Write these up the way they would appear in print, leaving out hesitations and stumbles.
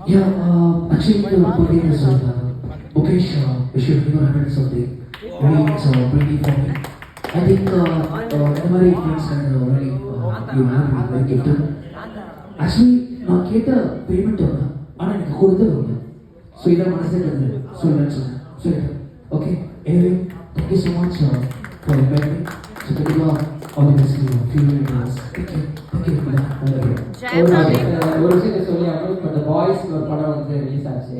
Yeah, actually, the birthday is Mukesh issued 100 something. Really, it's pretty for me. I think the மாதிரி friends can really you have very gifted. Actually, நான் கேட்ட payment ஒன்று ஆனால் எனக்கு கொடுத்தது ஒன்று. So இதை மனசில் இருந்து சொல்லுன்னு சொன்னேன். சொல்லிட்டேன். Okay. Anyway, thank you so much for inviting me. So கண்டிப்பாக all the best to you. Few minutes. Thank you. Thank you. ஒரு விஷயத்தை சொல்லி ஆகணும். இப்போ இந்த பாய்ஸ் ஒரு படம் வந்து ரிலீஸ் ஆச்சு.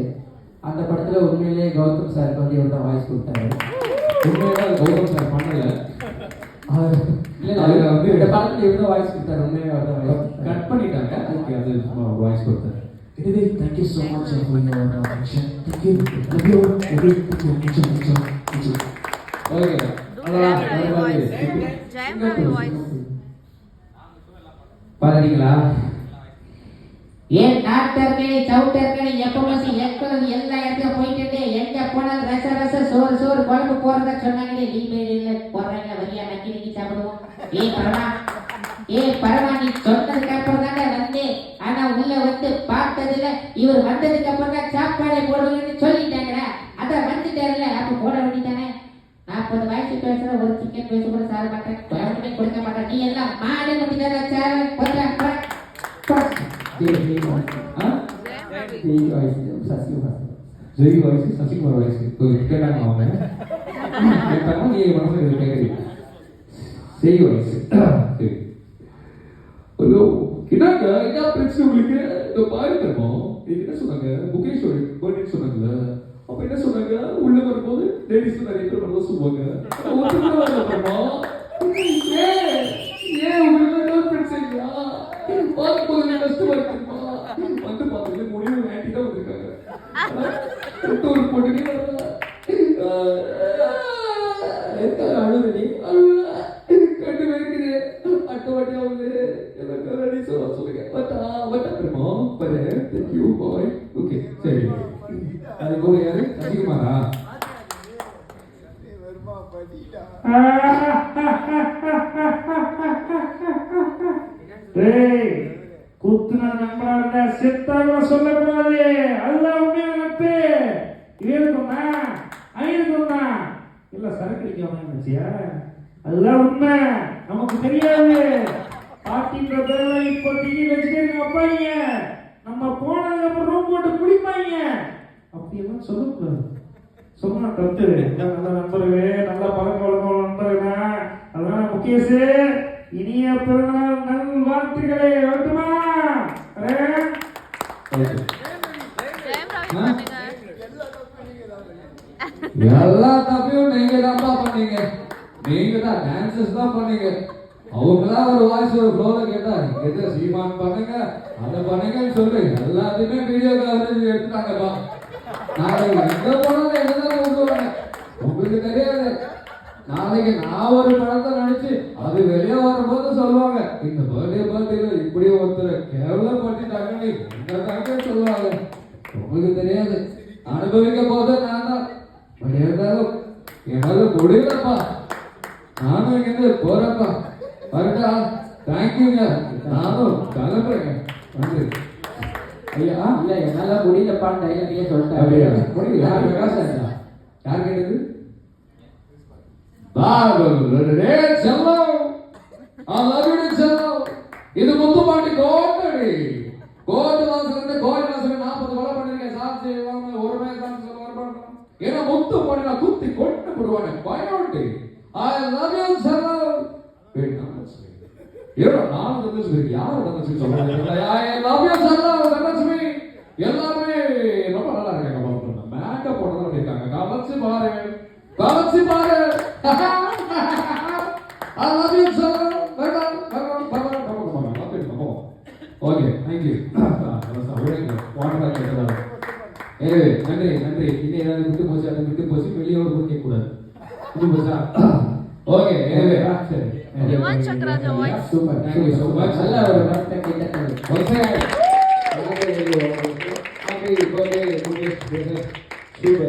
அந்த படத்தில் உண்மையிலேயே கௌதம் சாருக்கு வந்து இவர் தான் வாய்ஸ் கொடுத்தாரு. உண்மையாக கௌதம் சார் பண்ணல. இல்லை வந்து இந்த படத்தில் இவர் தான் வாய்ஸ் கொடுத்தாரு. உண்மையாக அவர் தான் வாய்ஸ் கட் பண்ணிட்டாங்க. அதுக்கு அது வாய்ஸ் கொடுத்தாரு. Anyway, thank you so much for your attention. Thank you. Love you. Thank you. Okay. பாத்தீங்களா? ஏன் டாக்டர்களே சவுட்டர்களே எப்பவும் எல்லா இடத்துக்கும் போயிட்டு எங்க போனாலும் ரச சோறு குழம்பு போறத சொன்னாங்களே நீ மேல போறாங்க வரியா நக்கி சாப்பிடுவோம். பரவா நீ சொன்னதுக்கு அப்புறம் தானே வந்தேன். ஆனா உள்ள வந்து பார்த்ததுல இவர் வந்ததுக்கு அப்புறம் தான் சாப்பாடை போடுவீங்கன்னு சொல்லிட்டாங்கடா. அதான் வந்துட்டாருல அப்ப போட வேண்டியதானே. 40 வயசு பேசுற ஒரு சிக்கன் பேச கூட சார மாட்டேன், கொடுக்க மாட்டேன். நீ எல்லாம் மாடு முடிஞ்சாத sir Jai voice Sasikumar voice கேட்டாங்க அவங்க. கேட்டாங்க நீ மனசுல இது கேட்குறீங்க. ஜெய் வாய்ஸ் சரி. ஐயோ என்னங்க என்ன பிரச்சனை உங்களுக்கு? இந்த பாருங்கம்மா இது என்ன சொன்னாங்க? முகேஷ் பர்த்டே சொன்னாங்கல்ல, அப்ப என்ன சொன்னாங்க? உள்ள வரும்போது லேடிஸ் நிறைய பேர் வரதான் சொல்லுவாங்க. ஏன் உங்களுக்கு பிரச்சனையா? பார்க்கும்போது கஷ்டமா இருக்குமா? வந்து பார்த்தது முடிவு ஆண்டி தான் வந்திருக்காங்க. ஒரு பொண்ணுக்கு அழுது கண்டு வைக்குது அட்டை வாட்டி ஆகுது. எனக்கு ரெடி சொல்லுங்க. வட்டா பாரு. Thank you boy. ஓகே சரி. அது கூட யாரு? சசிகுமாரா? குத்துனா நம்மளா செத்தாக சொல்லக்கூடாது. அதுதான் உண்மையான நட்பு. இருக்குமா இருக்குமா இல்ல சரக்கு நினைச்சியா? அதுதான் உண்மை. நமக்கு தெரியாது. பாட்டின்ற பேர்ல இப்போ டீ வச்சுட்டு அப்பாங்க நம்ம போனதுக்கு அப்புறம் ரூம் போட்டு குடிப்பாங்க. அப்படியெல்லாம் சொல்லக்கூடாது. சொன்னா தப்பு. நல்ல நண்பர்களே, நல்ல பழக்க வழக்கம் நண்பர்களா. அதனால முகேஷ் இனிய பிறந்தநாள் நல் வாழ்த்துக்களை வரட்டுமா? எல்லா தப்பையும் நீங்க தான் பண்ணீங்க. நீங்க தான் டான்சஸ் தான் பண்ணீங்க. அவங்களா ஒரு வாய்ஸ் ஒரு ஃப்ளோல கேட்டா எது சீமான் பண்ணுங்க அதை பண்ணுங்கன்னு சொல்லி எல்லாத்தையுமே வீடியோ கவரேஜ் எடுத்துட்டாங்கப்பா. நாளைக்கு எங்க போனாலும் என்னதான் கொண்டு உங்களுக்கு தெரியாது. நாளைக்கு நான் ஒரு படத்தை நினைச்சு அது வெளியே வரும்போது சொல்லுவாங்க இந்த பர்த்டேல இப்படி ஒருத்தர் கேவலப்பட்டுட்டாங்க என்னதாங்க சொல்லுவாங்க. உங்களுக்கு தெரியாது. அனுபவிக்க போது நான் தான் இருந்தாலும் என்னால முடியலப்பா. நானும் இங்கிருந்து போறப்பா. வரட்டா? தேங்க்யூங்க. நானும் கிளம்புறேங்க. நன்றி ஐயா. இல்ல என்னால முடியலப்பான்னு தைரியத்தையே சொல்லிட்டேன். முடியல யார் கேட்டது? இது முத்துப்பாண்டி கோட்டடி கோட்டு வாசல் கோயில் வாசல் 40 கொலை பண்ணிருக்கேன். சாட்சி ஒரு சாட்சி சொல்ல ஏன்னா முத்து பண்ண குத்தி கொண்டு போடுவாங்க. பயனுண்டு I love you sir. நான் தந்தலட்சுமி யார் தந்தலட்சுமி சொல்றாங்க? I love you sir தந்தலட்சுமி. எல்லாருமே ரொம்ப நல்லா இருக்காங்க. மேக்கப் போடுறதா இருக்காங்க. கவனிச்சு பாரு. I love you sir. Okay thank you. Water கேட்டதா. நன்றி. இன்னும் ஏதாவது விட்டு போச்சு வெளியே ஒரு போய் கேட்க கூடாது. ஓகே சரி. யுவன் சக்கராஜா voice super. Thank you so much. நல்ல ஒரு வார்த்தை கேட்டது. Happy birthday Mukesh. Super.